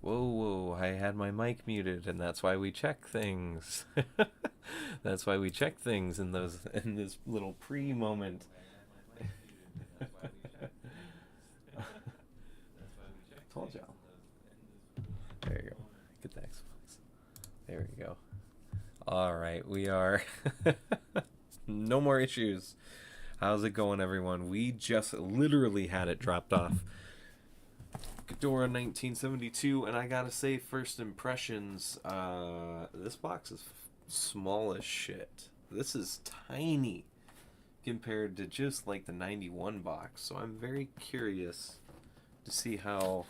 Whoa, whoa, I had my mic muted, and that's why we check things. That's why we check things in this little pre-moment. Told y'all. There you go. Get the Xbox. There we go. All right, we are. No more issues. How's it going, everyone? We just literally had it dropped off. Ghidorah 1972, and I gotta say, first impressions, this box is small as shit. This is tiny compared to just like the 91 box, so I'm very curious to see how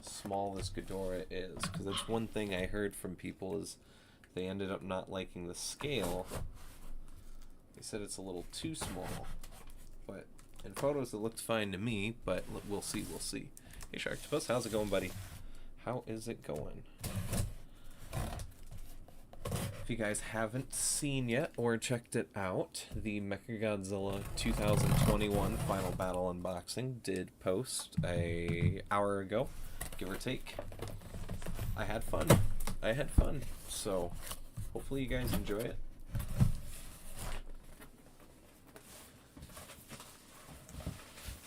small this Ghidorah is, because that's one thing I heard from people is they ended up not liking the scale. They said it's a little too small, but in photos it looked fine to me, but we'll see, we'll see. Hey Sharktopus, how's it going, buddy? How is it going? If you guys haven't seen yet or checked it out, the Mechagodzilla 2021 Final Battle unboxing did post an hour ago, give or take. I had fun. So hopefully you guys enjoy it.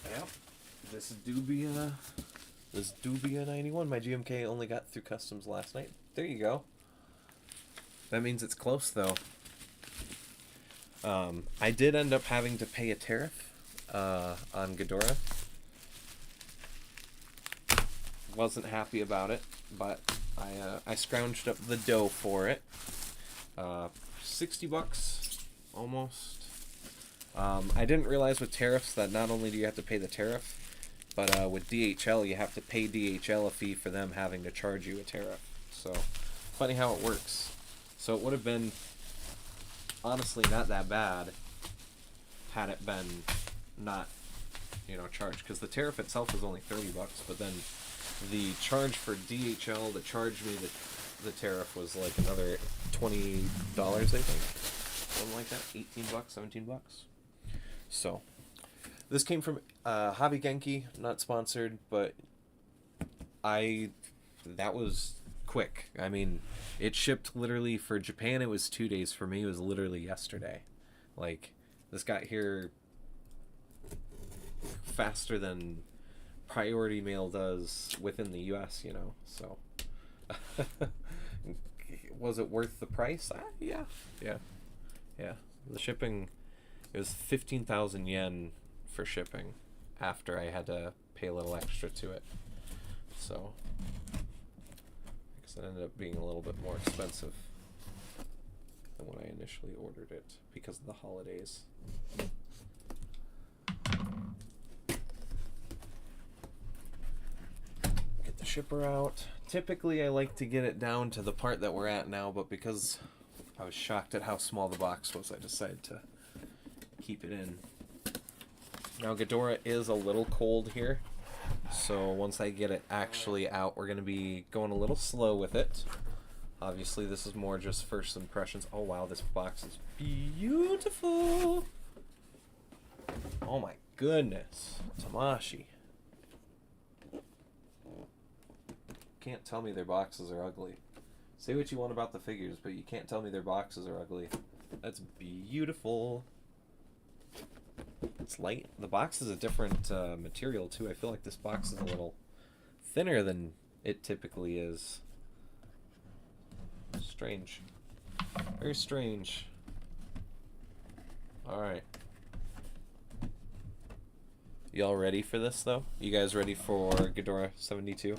Yep, this do be a 91. My GMK only got through customs last night. There you go. That means it's close, though. I did end up having to pay a tariff on Ghidorah. Wasn't happy about it, but I scrounged up the dough for it. 60 bucks, almost. I didn't realize with tariffs that not only do you have to pay the tariff, but with DHL, you have to pay DHL a fee for them having to charge you a tariff. So, funny how it works. So it would have been, honestly, not that bad had it been not, charged. Because the tariff itself was only 30 bucks, but then the charge for DHL to charge me the tariff was like another $20, I think. Something like that. 18 bucks, 17 bucks. So, this came from Hobby Genki, not sponsored, but that was quick. I mean, it shipped literally for Japan, it was 2 days. For me, it was literally yesterday. Like, this got here faster than priority mail does within the US, so. Was it worth the price? Yeah. The shipping, it was 15,000 yen for shipping after I had to pay a little extra to it. So, I guess it ended up being a little bit more expensive than when I initially ordered it because of the holidays. Get the shipper out. Typically, I like to get it down to the part that we're at now, but because I was shocked at how small the box was, I decided to keep it in. Now, Ghidorah is a little cold here, so once I get it actually out, we're going to be going a little slow with it. Obviously, this is more just first impressions. Oh, wow, this box is beautiful. Oh, my goodness. Tamashi. Can't tell me their boxes are ugly. Say what you want about the figures, but you can't tell me their boxes are ugly. That's beautiful. It's light. The box is a different material, too. I feel like this box is a little thinner than it typically is. Strange. Very strange. Alright. Y'all ready for this, though? You guys ready for Ghidorah 72?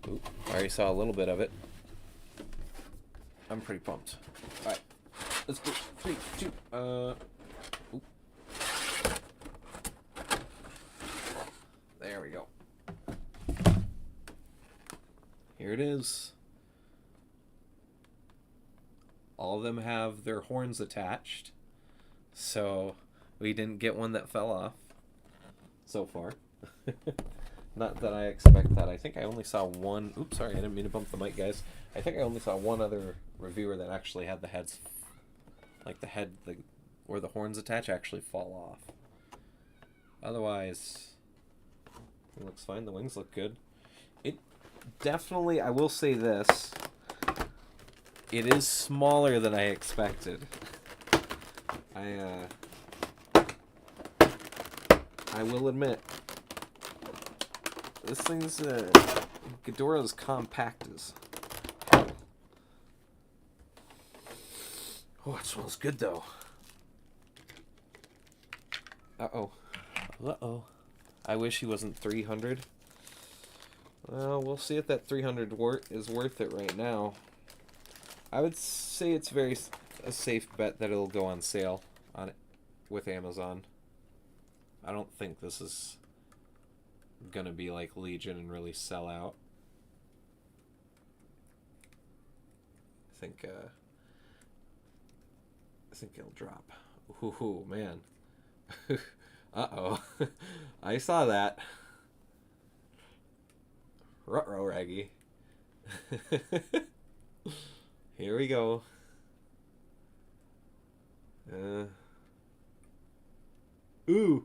Oop, I already saw a little bit of it. I'm pretty pumped. Alright. Let's go. 3, 2, oop. There we go. Here it is. All of them have their horns attached. So, we didn't get one that fell off. So far. Not that I expect that. I think I only saw one. Oops, sorry, I didn't mean to bump the mic, guys. I think I only saw one other reviewer that actually had the heads, like the head, where the horns attach, actually fall off. Otherwise, it looks fine. The wings look good. definitely, I will say this. It is smaller than I expected. I will admit, this thing's Ghidorah's compact as hell. Oh, it smells good though. Uh-oh. Uh-oh. I wish he wasn't 300. Well, we'll see if that 300 is worth it right now. I would say it's a safe bet that it'll go on sale on it with Amazon. I don't think this is gonna be like Legion and really sell out. I think it'll drop. Ooh, man. Uh-oh. I saw that. Ruh-roh, Raggy. Here we go. Ooh.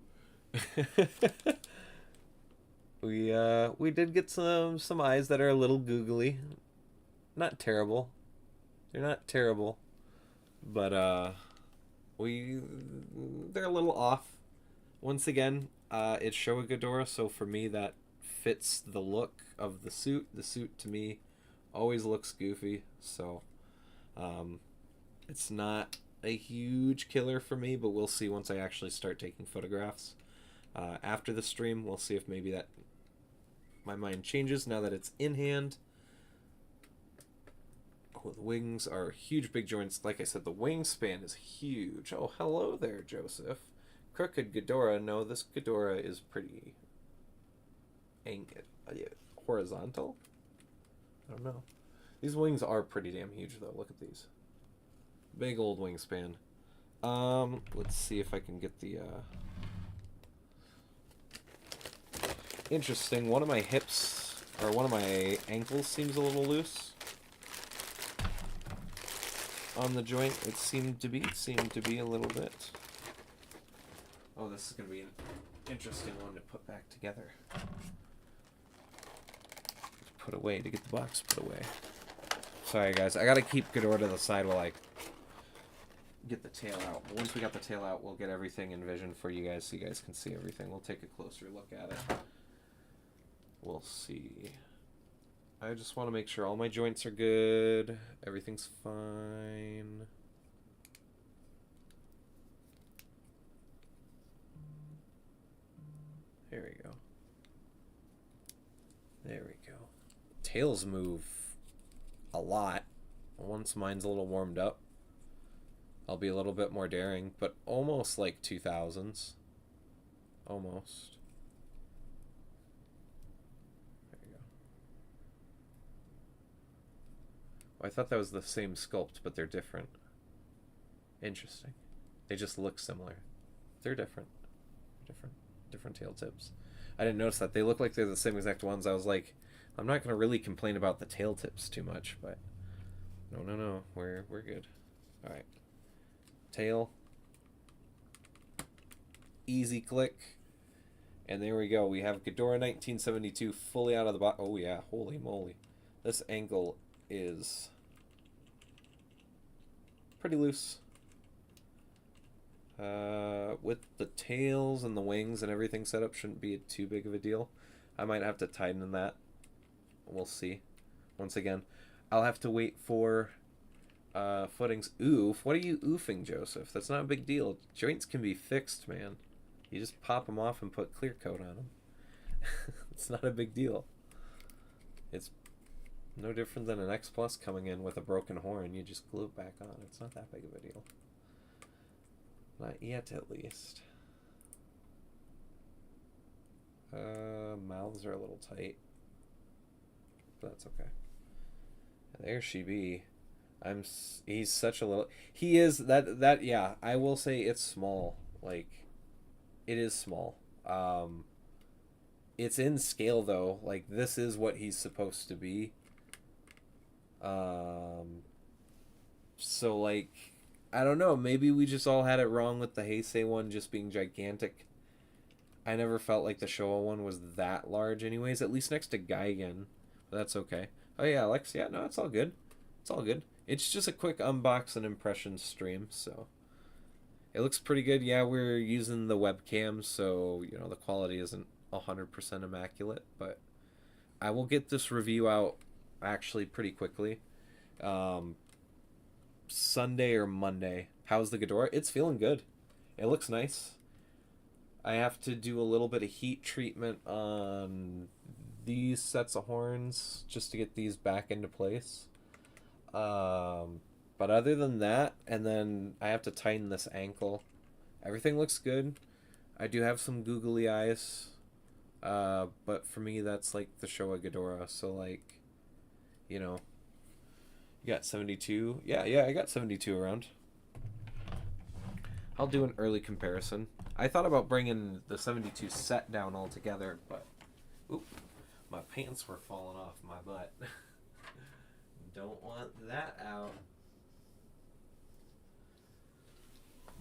We did get some eyes that are a little googly. Not terrible. They're not terrible. But they're a little off. Once again, it's Showa Ghidorah, so for me that fits the look of the suit. The suit to me always looks goofy, so it's not a huge killer for me, but we'll see once I actually start taking photographs. After the stream, we'll see if maybe that my mind changes now that it's in hand. Oh, the wings are huge, big joints. Like I said, the wingspan is huge. Oh, hello there, Joseph. Crooked Ghidorah. No, this Ghidorah is pretty horizontal. I don't know. These wings are pretty damn huge, though. Look at these. Big old wingspan. Let's see if I can get the, Interesting. One of my hips, or one of my ankles seems a little loose. On the joint, it seemed to be a little bit. Oh, this is going to be an interesting one to put back together. Put away, to get the box put away. Sorry, guys. I got to keep Ghidorah to the side while I get the tail out. But once we got the tail out, we'll get everything in vision for you guys so you guys can see everything. We'll take a closer look at it. We'll see. I just want to make sure all my joints are good. Everything's fine. There we go. There we go. Tails move a lot. Once mine's a little warmed up, I'll be a little bit more daring, but almost like 2000s. Almost. There you go. Oh, I thought that was the same sculpt, but they're different. Interesting. They just look similar. They're different. Different tail tips. I didn't notice that. They look like they're the same exact ones. I was like, I'm not going to really complain about the tail tips too much, but no. We're good. All right. Tail. Easy click. And there we go. We have Ghidorah 1972 fully out of the box. Oh, yeah. Holy moly. This ankle is pretty loose. With the tails and the wings and everything set up, shouldn't be too big of a deal. I might have to tighten that. We'll see. Once again, I'll have to wait for footings. Oof. What are you oofing, Joseph? That's not a big deal. Joints can be fixed, man. You just pop them off and put clear coat on them. It's not a big deal. It's no different than an X Plus coming in with a broken horn. You just glue it back on. It's not that big of a deal. Not yet, at least. Mouths are a little tight. But that's okay. There she be. He's such a little... He is... That yeah, I will say it's small. Like, it is small. It's in scale, though. Like, this is what he's supposed to be. So, like... I don't know, maybe we just all had it wrong with the Heisei one just being gigantic. I never felt like the Showa one was that large anyways, at least next to Gigan. That's okay. Oh yeah, Alex. Yeah, no, it's all good. It's all good. It's just a quick unbox and impression stream, so it looks pretty good. Yeah, we're using the webcam, so you know the quality isn't 100% immaculate, but I will get this review out actually pretty quickly. Um, Sunday or Monday. How's the Ghidorah? It's feeling good. It looks nice. I have to do a little bit of heat treatment on these sets of horns just to get these back into place. But other than that, and then I have to tighten this ankle. Everything looks good. I do have some googly eyes. But for me, that's like the Showa Ghidorah. So, like, you know, you got 72. Yeah, I got 72 around. I'll do an early comparison. I thought about bringing the 72 set down altogether, but oop, my pants were falling off my butt. Don't want that out.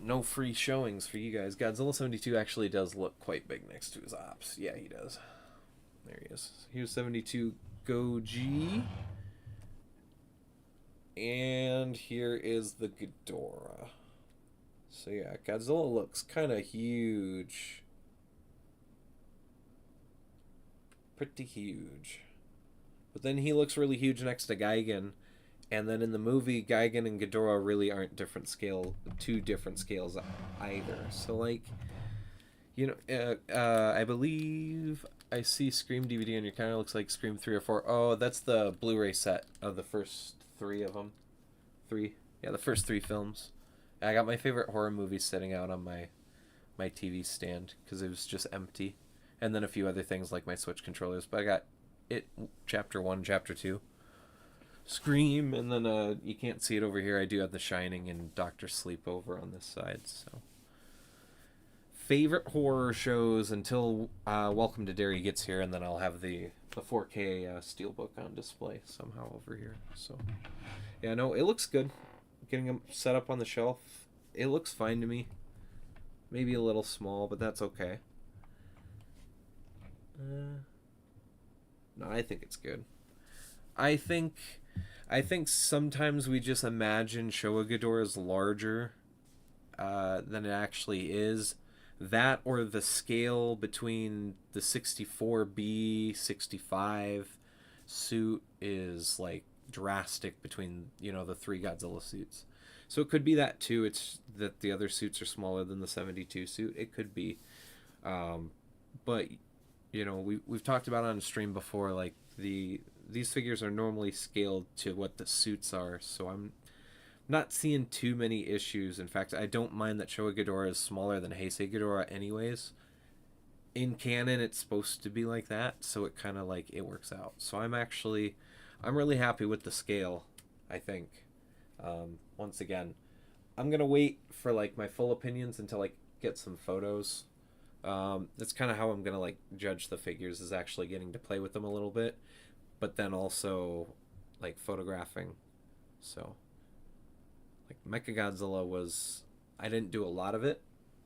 No free showings for you guys. Godzilla 72 actually does look quite big next to his ops. Yeah, he does. There he is. Here's 72 Goji. And here is the Ghidorah. So yeah, Godzilla looks kind of huge. Pretty huge. But then he looks really huge next to Gigan. And then in the movie, Gigan and Ghidorah really aren't two different scales either. So like, you know, I believe I see Scream DVD on your counter. Looks like Scream 3 or 4. Oh, that's the Blu-ray set of the first 3 of them. 3. Yeah, the first 3 films. I got my favorite horror movies sitting out on my TV stand because it was just empty. And then a few other things like my Switch controllers. But I got it, Chapter 1, Chapter 2. Scream, and then you can't see it over here. I do have The Shining and Doctor Sleep over on this side. So, favorite horror shows until Welcome to Derry gets here, and then I'll have the 4K Steelbook on display somehow over here. So, yeah, no, it looks good. Getting them set up on the shelf, it looks fine to me. Maybe a little small, but that's okay. No, I think it's good. I think sometimes we just imagine Showa Ghidorah is larger than it actually is. That or the scale between the 64B, 65 suit is like drastic between, you know, the 3 Godzilla suits. So it could be that too. It's that the other suits are smaller than the 72 suit. It could be. But, you know, we've talked about on stream before, like these figures are normally scaled to what the suits are, so I'm not seeing too many issues. In fact, I don't mind that Showa Ghidorah is smaller than Heisei Ghidorah anyways. In canon, it's supposed to be like that, so it kind of like, it works out. So I'm really happy with the scale, I think. Once again, I'm going to wait for like my full opinions until I get some photos. That's kind of how I'm going to like judge the figures, is actually getting to play with them a little bit, but then also like photographing. So like Mechagodzilla was, I didn't do a lot of it,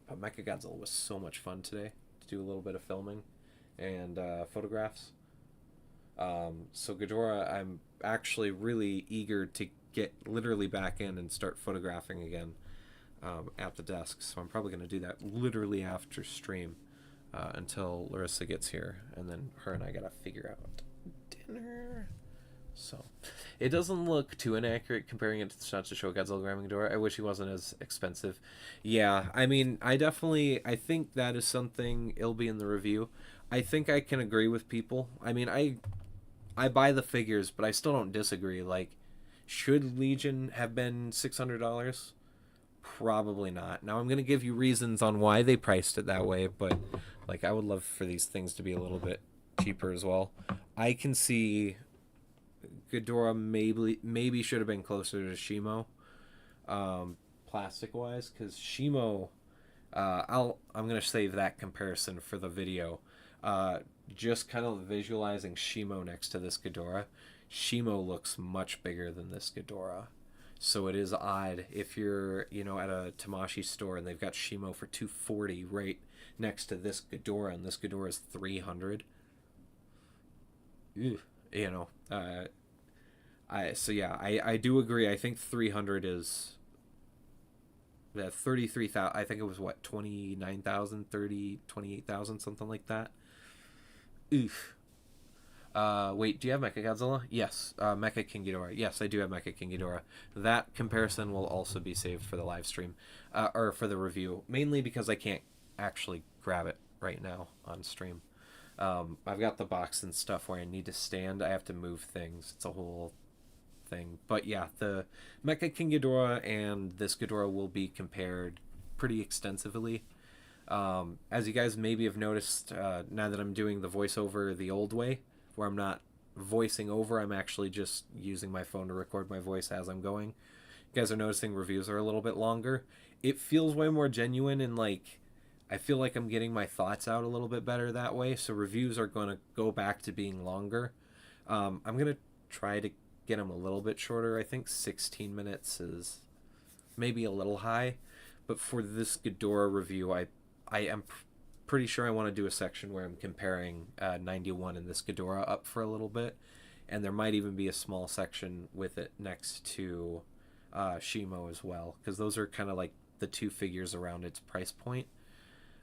but Mechagodzilla was so much fun today to do a little bit of filming and photographs. So Ghidorah, I'm actually really eager to get literally back in and start photographing again at the desk. So I'm probably going to do that literally after stream until Larissa gets here, and then her and I got to figure out dinner. So it doesn't look too inaccurate comparing it to the shots to show Godzilla grabbing Ghidorah. I wish he wasn't as expensive. Yeah, I mean, I think that is something, it'll be in the review. I think I can agree with people. I mean, I buy the figures, but I still don't disagree. Like, should Legion have been $600? Probably not. Now I'm going to give you reasons on why they priced it that way, but like, I would love for these things to be a little bit cheaper as well. I can see Ghidorah maybe should have been closer to Shimo, plastic wise, because Shimo, I'm gonna save that comparison for the video. Just kind of visualizing Shimo next to this Ghidorah, Shimo looks much bigger than this Ghidorah. So it is odd if you're, at a Tamashii store and they've got Shimo for $240 right next to this Ghidorah, and this Ghidorah is $300. Ew. Uh, I do agree. I think 300 is 33,000. I think it was what, 29,000, 30, 28,000, something like that. Oof. Wait, do you have Mechagodzilla? Yes. Mecha King Ghidorah. Yes, I do have Mecha King Ghidorah. That comparison will also be saved for the live stream, or for the review, mainly because I can't actually grab it right now on stream. I've got the box and stuff where I need to stand. I have to move things. It's a whole thing. But yeah, the Mecha King Ghidorah and this Ghidorah will be compared pretty extensively. As you guys maybe have noticed, now that I'm doing the voiceover the old way, where I'm not voicing over, I'm actually just using my phone to record my voice as I'm going. You guys are noticing reviews are a little bit longer. It feels way more genuine, and like I feel like I'm getting my thoughts out a little bit better that way. So reviews are going to go back to being longer. I'm going to try to get them a little bit shorter. I think 16 minutes is maybe a little high, but for this Ghidorah review, I am pretty sure I want to do a section where I'm comparing 91 and this Ghidorah up for a little bit, and there might even be a small section with it next to Shimo as well, because those are kind of like the two figures around its price point.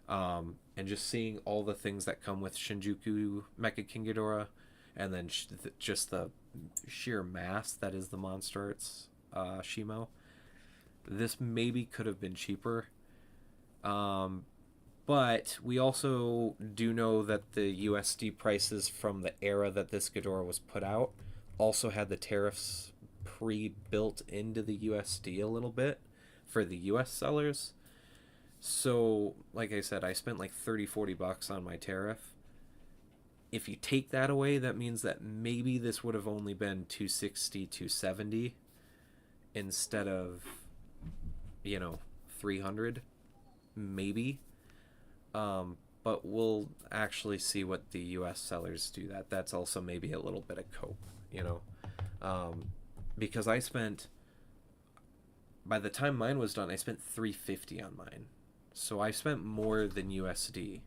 And just seeing all the things that come with Shinjuku Mecha King Ghidorah, and then just the sheer mass that is the Monsterarts Shimo. This maybe could have been cheaper. But we also do know that the USD prices from the era that this Ghidorah was put out also had the tariffs pre-built into the USD a little bit for the US sellers. So, like I said, I spent like 30-40 bucks on my tariff. If you take that away, that means that maybe this would have only been 260, 270 instead of, 300, maybe. But we'll actually see what the US sellers do. That's also maybe a little bit of cope, because by the time mine was done, I spent 350 on mine. So I spent more than USD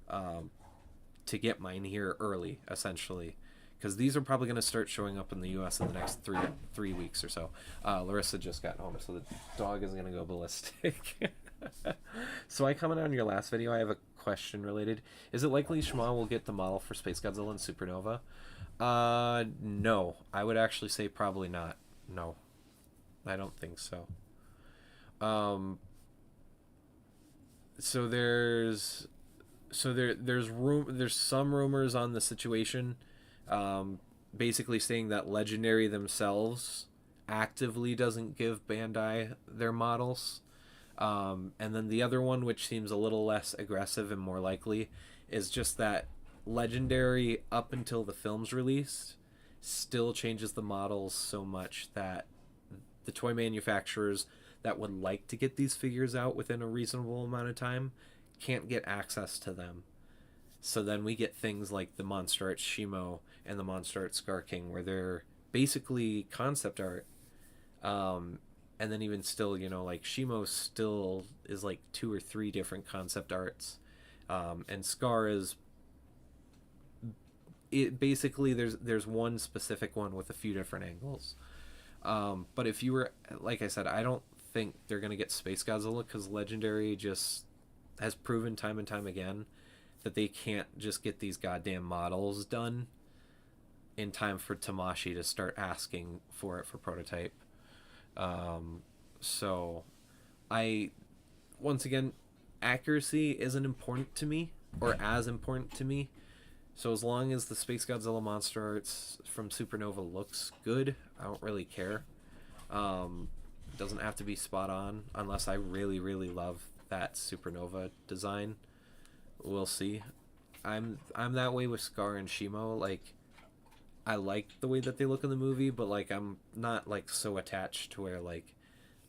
to get mine here early, essentially, because these are probably going to start showing up in the US in the next three weeks or so. Larissa just got home, so the dog is going to go ballistic. So I commented on your last video. I have a question related. Is it likely Shima will get the model for Space Godzilla and Supernova? No. I would actually say probably not. No. I don't think so. So there's some rumors on the situation, basically saying that Legendary themselves actively doesn't give Bandai their models. And then the other one, which seems a little less aggressive and more likely, is just that Legendary, up until the film's released, still changes the models so much that the toy manufacturers that would like to get these figures out within a reasonable amount of time can't get access to them. So then we get things like the Monsterarts Shimo and the Monsterarts Scar King, where they're basically concept art. And then even still, like Shimo still is like 2 or 3 different concept arts. And Scar is basically there's one specific one with a few different angles. But if you were, like I said, I don't think they're going to get Space Godzilla, because Legendary just has proven time and time again that they can't just get these goddamn models done in time for Tamashii to start asking for it for prototype. So once again, accuracy isn't important to me, or as important to me. So as long as the Space Godzilla Monsterarts from Supernova looks good, I don't really care. It doesn't have to be spot on unless I really, really love that Supernova design. We'll see. I'm that way with Scar and Shimo. Like, I like the way that they look in the movie, but like I'm not like so attached to where like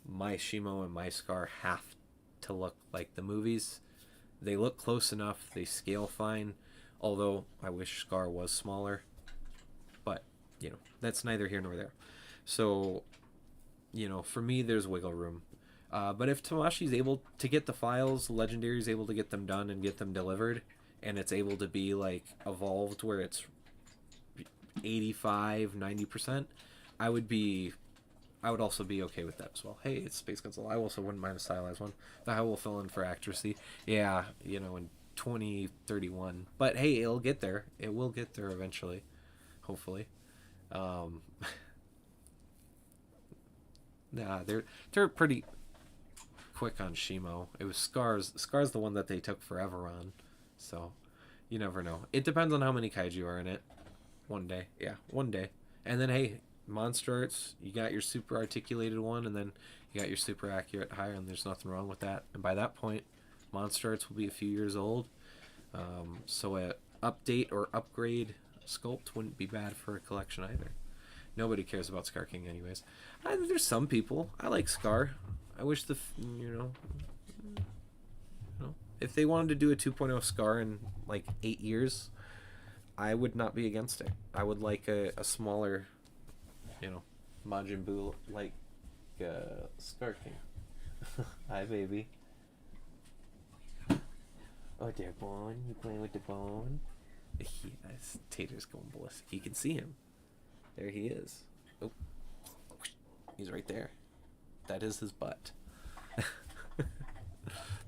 my Shimo and my Scar have to look like the movies. They look close enough. They scale fine. Although I wish Scar was smaller, but that's neither here nor there. So for me, there's wiggle room. But if Tamashi's able to get the files, Legendary's able to get them done and get them delivered, and it's able to be like evolved where it's 85, 90%, I would also be okay with that as well. Hey, it's Space Console. I also wouldn't mind a stylized one. The high will fill in for accuracy. Yeah, in 2031. But hey, it'll get there. It will get there eventually, hopefully. Um, nah, they're pretty quick on Shimo. It was Scar's the one that they took forever on. So, you never know. It depends on how many kaiju are in it. One day. Yeah, one day. And then, hey, Monsterarts, you got your super articulated one, and then you got your super accurate higher, and there's nothing wrong with that. And by that point, Monsterarts will be a few years old. So a update or upgrade sculpt wouldn't be bad for a collection either. Nobody cares about Scar King anyways. There's some people. I like Scar. I wish if they wanted to do a 2.0 Scar in like 8 years, I would not be against it. I would like a smaller, Majin Buu like Scar King. Hi, baby. Oh, there, Bone. You playing with the bone? Yes, Tater's going ballistic. You can see him. There he is. Oh, he's right there. That is his butt.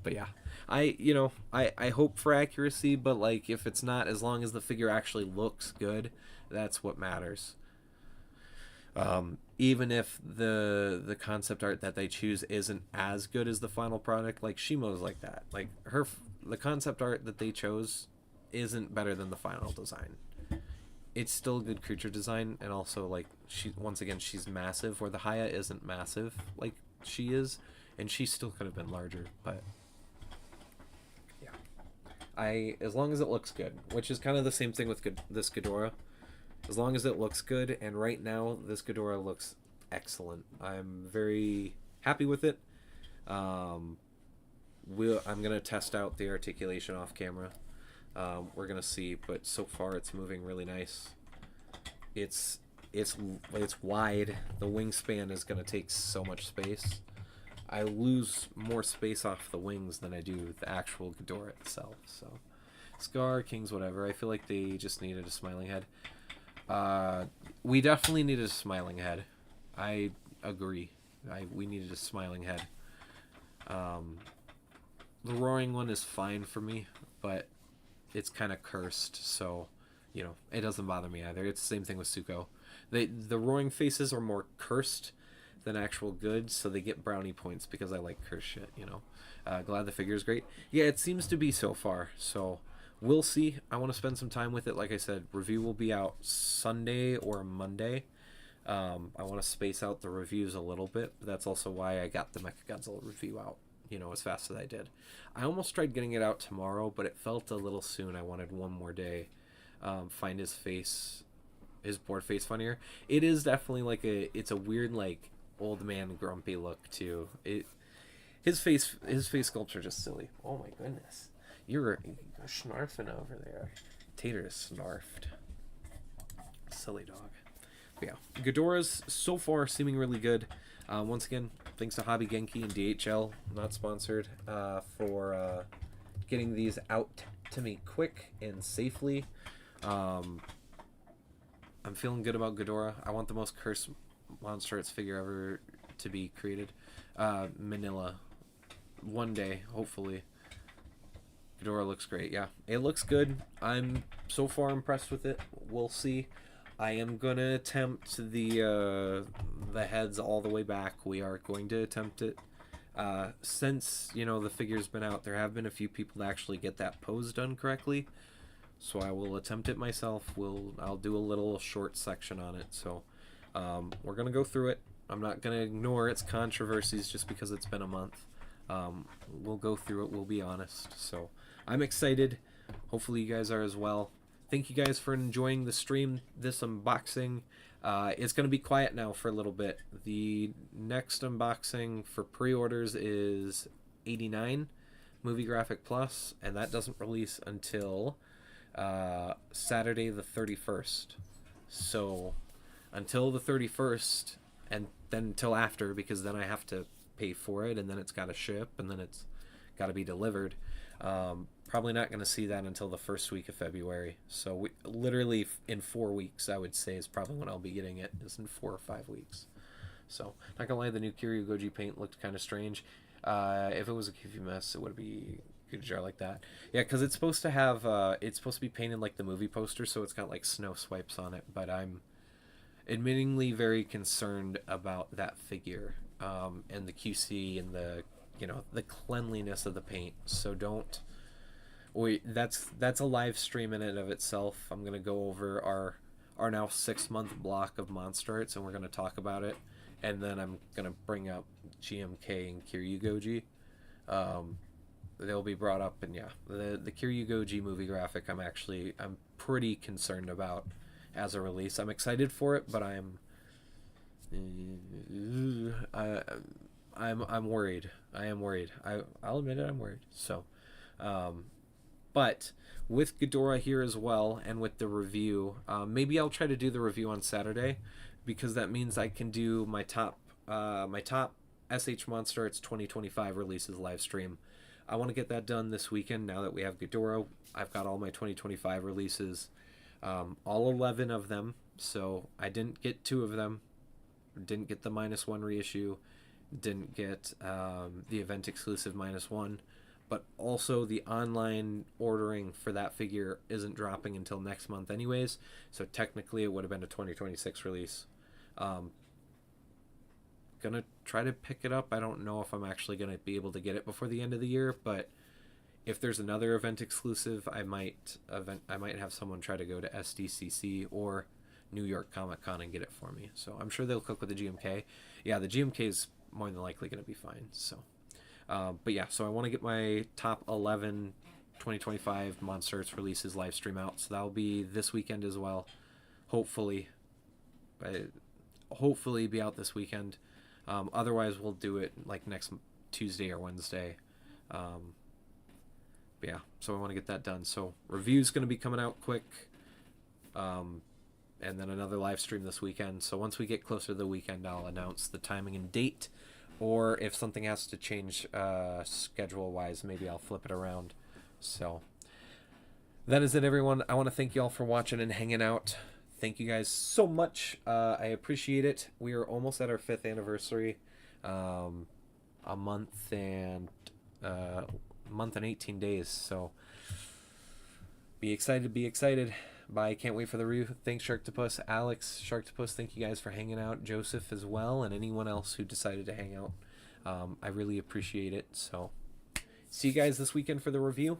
But yeah, I hope for accuracy, but like if it's not, as long as the figure actually looks good, that's what matters. Even if the concept art that they choose isn't as good as the final product, like Shimo's like that. Like the concept art that they chose isn't better than the final design. It's still good creature design, and also like she's massive, where the Haya isn't massive like she is, and she still could have been larger, but yeah. As long as it looks good, which is kind of the same thing with this Ghidorah. As long as it looks good, and right now this Ghidorah looks excellent. I'm very happy with it. I'm gonna test out the articulation off camera. We're gonna see, but so far it's moving really nice. It's wide. The wingspan is gonna take so much space. I lose more space off the wings than I do the actual Ghidorah itself. So, Scar, Kings, whatever. I feel like they just needed a smiling head. We definitely needed a smiling head. I agree. We needed a smiling head. The roaring one is fine for me, but it's kind of cursed, so it doesn't bother me either. It's the same thing with Suko. The roaring faces are more cursed than actual good, so they get brownie points because I like cursed shit. Glad the figure is great. Yeah, it seems to be so far. So we'll see. I want to spend some time with it. Like I said, review will be out Sunday or Monday. I want to space out the reviews a little bit. That's also why I got the Mechagodzilla review out, as fast as I did. I almost tried getting it out tomorrow, but it felt a little soon. I wanted one more day. Find his board face funnier. It is definitely it's a weird old man grumpy look too. His face sculpts are just silly. Oh my goodness. You're snarfing over there. Tater is snarfed. Silly dog. But yeah, Ghidorah's so far seeming really good. Once again, thanks to Hobby Genki and DHL, not sponsored, for getting these out to me quick and safely. I'm feeling good about Ghidorah. I want the most cursed Monsterarts figure ever to be created. Manila. One day, hopefully. Ghidorah looks great. Yeah, it looks good. I'm so far impressed with it. We'll see. I am gonna attempt the heads all the way back. We are going to attempt it. Since the figure's been out, there have been a few people that actually get that pose done correctly. So I will attempt it myself. I'll do a little short section on it. So we're gonna go through it. I'm not gonna ignore its controversies just because it's been a month. We'll go through it. We'll be honest. So I'm excited. Hopefully you guys are as well. Thank you guys for enjoying the stream, this unboxing. It's going to be quiet now for a little bit. The next unboxing for pre-orders is 89 Movie Graphic Plus, and that doesn't release until Saturday the 31st. So until the 31st, and then until after, because then I have to pay for it, and then it's got to ship, and then it's got to be delivered. probably not going to see that until the first week of February. So literally in 4 weeks, I would say, is probably when I'll be getting it, is in 4 or 5 weeks. So, not gonna lie, the new Kiryu Goji paint looked kind of strange. If it was a Kifu mess, it would be a jar like that. Yeah, because it's supposed to have, it's supposed to be painted like the movie poster, so it's got like snow swipes on it. But I'm admittingly very concerned about that figure, and the QC and the, the cleanliness of the paint. So don't. Wait, that's a live stream in and of itself. I'm gonna go over our now 6-month block of Monsterarts, and we're gonna talk about it. And then I'm going to bring up GMK and Kiryu Goji. They'll be brought up, and yeah, the Kiryu Goji movie graphic I'm pretty concerned about as a release. I'm excited for it, but I'm worried. I am worried. I'll admit it, I'm worried. So, but with Ghidorah here as well, and with the review, maybe I'll try to do the review on Saturday, because that means I can do my top SH Monsterarts 2025 releases live stream. I want to get that done this weekend now that we have Ghidorah. I've got all my 2025 releases, all 11 of them. So I didn't get 2 of them. Didn't get the -1 reissue. Didn't get the event exclusive -1. But also the online ordering for that figure isn't dropping until next month anyways. So technically it would have been a 2026 release. Gonna try to pick it up. I don't know if I'm actually gonna be able to get it before the end of the year, but if there's another event exclusive, I might have someone try to go to SDCC or New York Comic Con and get it for me. So I'm sure they'll cook with the GMK. Yeah, the GMK is more than likely gonna be fine. So, but yeah, so I want to get my top 11 2025 Monsterarts releases live stream out. So that'll be this weekend as well. Hopefully be out this weekend. Otherwise we'll do it like next Tuesday or Wednesday. But yeah, so I want to get that done. So review's going to be coming out quick, and then another live stream this weekend. So once we get closer to the weekend, I'll announce the timing and date, or if something has to change schedule wise, maybe I'll flip it around. So that is it, everyone. I want to thank you all for watching and hanging out. Thank you guys so much. I appreciate it. We are almost at our 5th anniversary. A month and 18 days. So be excited. Bye. Can't wait for the review. Thanks, Sharktopus. Alex, Sharktopus, thank you guys for hanging out. Joseph as well, and anyone else who decided to hang out. I really appreciate it. So see you guys this weekend for the review.